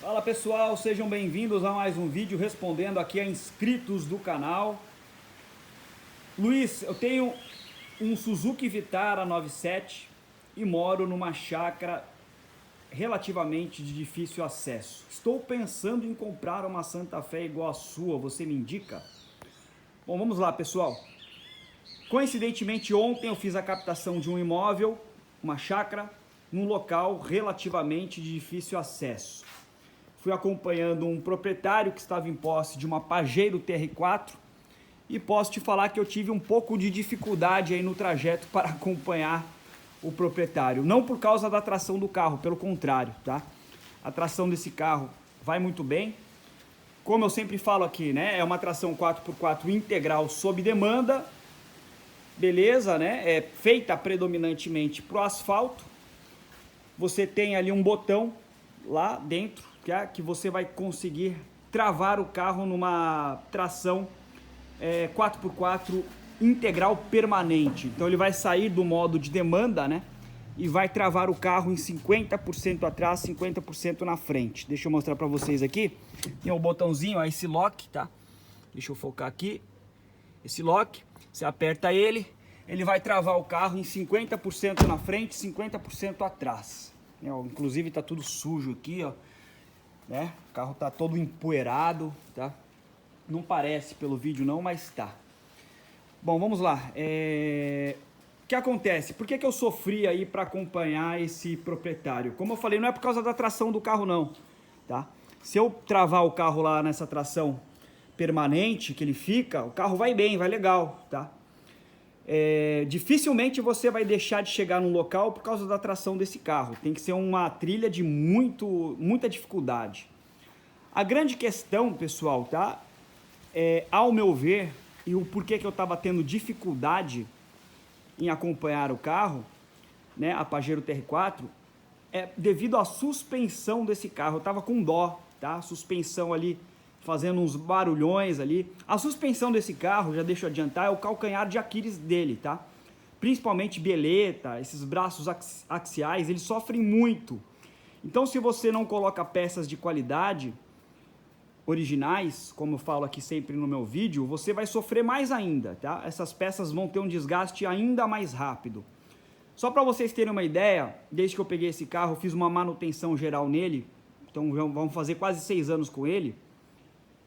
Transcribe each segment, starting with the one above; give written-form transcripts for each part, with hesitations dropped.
Fala pessoal, sejam bem-vindos a mais um vídeo respondendo aqui a inscritos do canal. Luiz, eu tenho um Suzuki Vitara 97 e moro numa chácara relativamente de difícil acesso. Estou pensando em comprar uma Santa Fé igual a sua, você me indica? Bom, vamos lá pessoal. Coincidentemente ontem eu fiz a captação de um imóvel, uma chácara, num local relativamente de difícil acesso. Fui acompanhando um proprietário que estava em posse de uma Pajero TR4 e posso te falar que eu tive um pouco de dificuldade aí no trajeto para acompanhar o proprietário. Não por causa da tração do carro, pelo contrário, tá? A tração desse carro vai muito bem. Como eu sempre falo aqui, né? É uma tração 4x4 integral sob demanda. Beleza, né? É feita predominantemente para o asfalto. Você tem ali um botão lá dentro que você vai conseguir travar o carro numa tração 4x4 integral permanente. Então ele vai sair do modo de demanda, né? E vai travar o carro em 50% atrás, 50% na frente. Deixa eu mostrar para vocês aqui. Tem um botãozinho, ó, esse lock, tá? Deixa eu focar aqui. Esse lock, você aperta ele, ele vai travar o carro em 50% na frente, 50% atrás. Inclusive tá tudo sujo aqui, ó. Né? O carro tá todo empoeirado, tá? Não parece pelo vídeo não, mas tá. Bom, vamos lá. O que acontece? Por que eu sofri aí para acompanhar esse proprietário? Como eu falei, não é por causa da tração do carro não, tá? Se eu travar o carro lá nessa tração permanente que ele fica, o carro vai bem, vai legal, tá? Dificilmente você vai deixar de chegar num local por causa da tração desse carro. Tem que ser uma trilha de muita dificuldade. A grande questão, pessoal, tá? Ao meu ver, e o porquê que eu estava tendo dificuldade em acompanhar o carro, né, a Pajero TR4, é devido à suspensão desse carro. Eu estava com dó, tá? A suspensão ali fazendo uns barulhões ali. A suspensão desse carro, já deixo eu adiantar, é o calcanhar de Aquiles dele, tá? Principalmente bieleta, esses braços axiais, eles sofrem muito. Então se você não coloca peças de qualidade, originais, como eu falo aqui sempre no meu vídeo, você vai sofrer mais ainda, tá? Essas peças vão ter um desgaste ainda mais rápido. Só para vocês terem uma ideia, desde que eu peguei esse carro, eu fiz uma manutenção geral nele, então vamos fazer quase 6 anos com ele,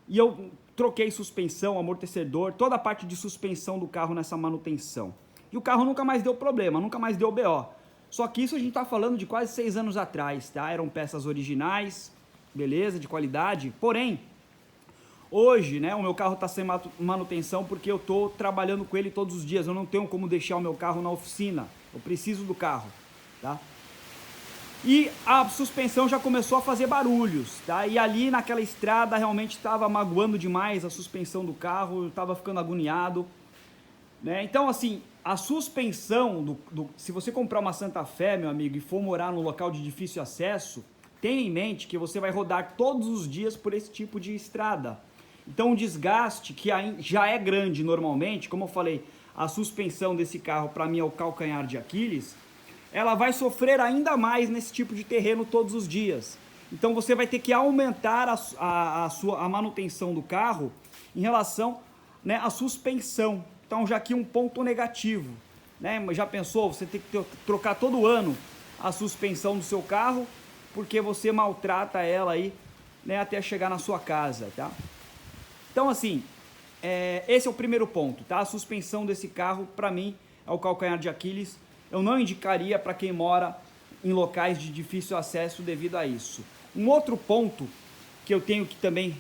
e eu troquei suspensão, amortecedor, toda a parte de suspensão do carro nessa manutenção. E o carro nunca mais deu problema, nunca mais deu BO. Só que isso a gente tá falando de quase 6 anos atrás, tá? Eram peças originais, beleza, de qualidade. Porém, hoje, né, o meu carro tá sem manutenção porque eu tô trabalhando com ele todos os dias. Eu não tenho como deixar o meu carro na oficina. Eu preciso do carro, tá? E a suspensão já começou a fazer barulhos, tá? E ali naquela estrada realmente estava magoando demais a suspensão do carro, eu estava ficando agoniado, né? Então assim, a suspensão, se você comprar uma Santa Fé, meu amigo, e for morar num local de difícil acesso, tenha em mente que você vai rodar todos os dias por esse tipo de estrada. Então o desgaste, que já é grande normalmente, como eu falei, a suspensão desse carro para mim é o calcanhar de Aquiles, ela vai sofrer ainda mais nesse tipo de terreno todos os dias. Então você vai ter que aumentar a manutenção do carro em relação, né, à suspensão. Então já aqui um ponto negativo, né? Já pensou, você tem que trocar todo ano a suspensão do seu carro, porque você maltrata ela aí, né, até chegar na sua casa, tá? Então assim, esse é o primeiro ponto, tá? A suspensão desse carro, para mim, é o calcanhar de Aquiles. Eu não indicaria para quem mora em locais de difícil acesso devido a isso. Um outro ponto que eu tenho que também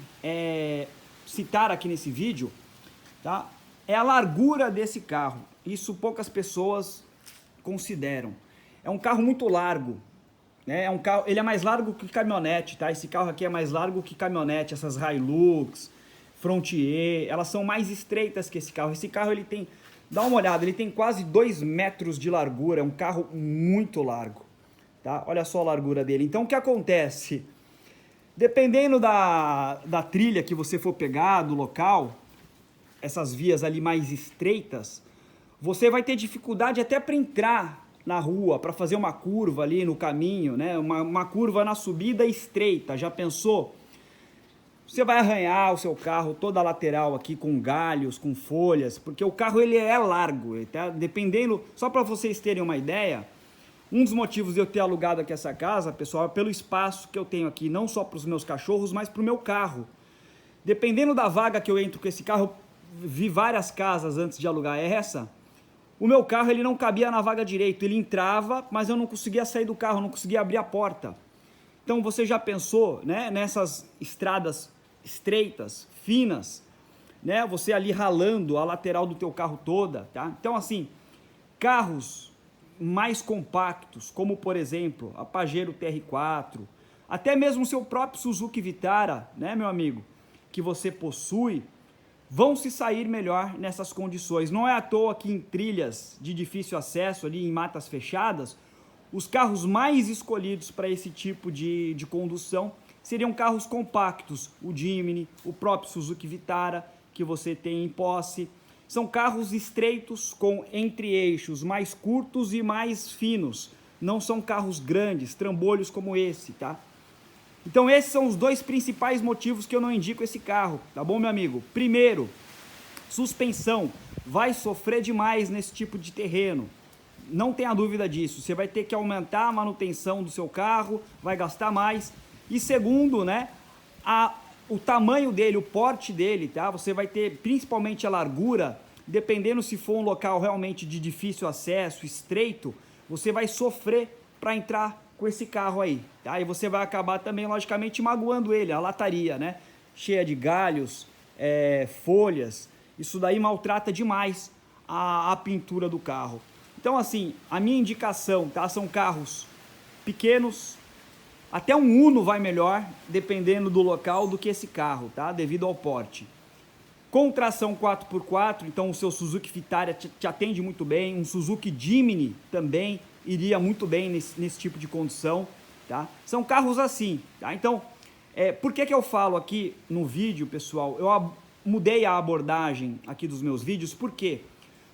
citar aqui nesse vídeo, tá? É a largura desse carro. Isso poucas pessoas consideram. É um carro muito largo, né? Ele é mais largo que caminhonete, tá? Esse carro aqui é mais largo que caminhonete, essas Hilux, Frontier, elas são mais estreitas que esse carro. Esse carro ele tem, dá uma olhada, ele tem quase 2 metros de largura, é um carro muito largo, tá? Olha só a largura dele. Então o que acontece? Dependendo da trilha que você for pegar, do local, essas vias ali mais estreitas, você vai ter dificuldade até para entrar na rua para fazer uma curva ali no caminho, né? Uma curva na subida estreita, já pensou? Você vai arranhar o seu carro toda a lateral aqui com galhos, com folhas, porque o carro ele é largo, tá? Dependendo, só para vocês terem uma ideia, um dos motivos de eu ter alugado aqui essa casa, pessoal, é pelo espaço que eu tenho aqui, não só para os meus cachorros, mas para o meu carro. Dependendo da vaga que eu entro com esse carro, eu vi várias casas antes de alugar essa, o meu carro ele não cabia na vaga direito, ele entrava, mas eu não conseguia sair do carro, não conseguia abrir a porta. Então você já pensou, né, nessas estradas estreitas, finas, né, você ali ralando a lateral do teu carro toda, tá? Então assim, carros mais compactos, como por exemplo, a Pajero TR4, até mesmo o seu próprio Suzuki Vitara, né, meu amigo, que você possui, vão se sair melhor nessas condições. Não é à toa que em trilhas de difícil acesso, ali em matas fechadas, os carros mais escolhidos para esse tipo de condução seriam carros compactos, o Jimny, o próprio Suzuki Vitara, que você tem em posse. São carros estreitos com entre-eixos mais curtos e mais finos. Não são carros grandes, trambolhos como esse, tá? Então esses são os dois principais motivos que eu não indico esse carro, tá bom, meu amigo? Primeiro, suspensão. Vai sofrer demais nesse tipo de terreno. Não tenha dúvida disso. Você vai ter que aumentar a manutenção do seu carro, vai gastar mais. E segundo, né, o tamanho dele, o porte dele, tá? Você vai ter principalmente a largura, dependendo se for um local realmente de difícil acesso, estreito, você vai sofrer para entrar com esse carro aí, tá? E você vai acabar também, logicamente, magoando ele, a lataria, né? Cheia de galhos, folhas, isso daí maltrata demais a pintura do carro. Então, assim, a minha indicação, tá? São carros pequenos, até um Uno vai melhor, dependendo do local, do que esse carro, tá? Devido ao porte. Com tração 4x4, então o seu Suzuki Vitara te atende muito bem, um Suzuki Jimny também iria muito bem nesse tipo de condição, tá? São carros assim, tá? Então, por que eu falo aqui no vídeo, pessoal? Eu mudei a abordagem aqui dos meus vídeos, porque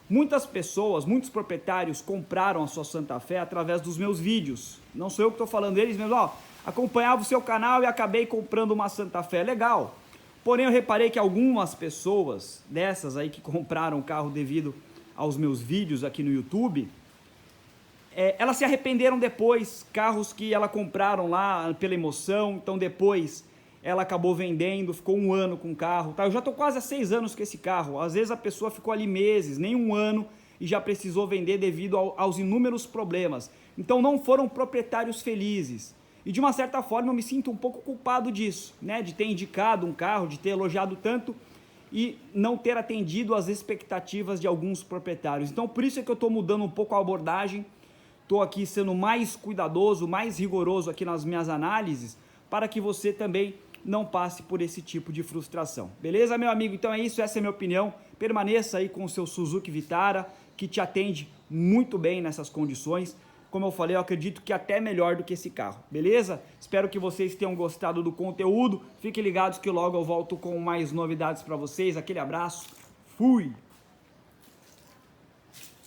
muitas pessoas, muitos proprietários compraram a sua Santa Fé através dos meus vídeos. Não sou eu que estou falando, eles mesmos, ó, acompanhava o seu canal e acabei comprando uma Santa Fé, legal. Porém, eu reparei que algumas pessoas dessas aí que compraram o carro devido aos meus vídeos aqui no YouTube, elas se arrependeram depois, carros que ela compraram lá pela emoção, então depois ela acabou vendendo, ficou um ano com o carro, tá? Eu já estou quase há 6 anos com esse carro, às vezes a pessoa ficou ali meses, nem um ano, e já precisou vender devido aos inúmeros problemas. Então não foram proprietários felizes. E de uma certa forma eu me sinto um pouco culpado disso, né? De ter indicado um carro, de ter elogiado tanto e não ter atendido às expectativas de alguns proprietários. Então por isso é que eu estou mudando um pouco a abordagem, estou aqui sendo mais cuidadoso, mais rigoroso aqui nas minhas análises, para que você também não passe por esse tipo de frustração. Beleza, meu amigo? Então é isso, essa é a minha opinião. Permaneça aí com o seu Suzuki Vitara, que te atende muito bem nessas condições. Como eu falei, eu acredito que até melhor do que esse carro, beleza? Espero que vocês tenham gostado do conteúdo. Fiquem ligados que logo eu volto com mais novidades para vocês. Aquele abraço, fui!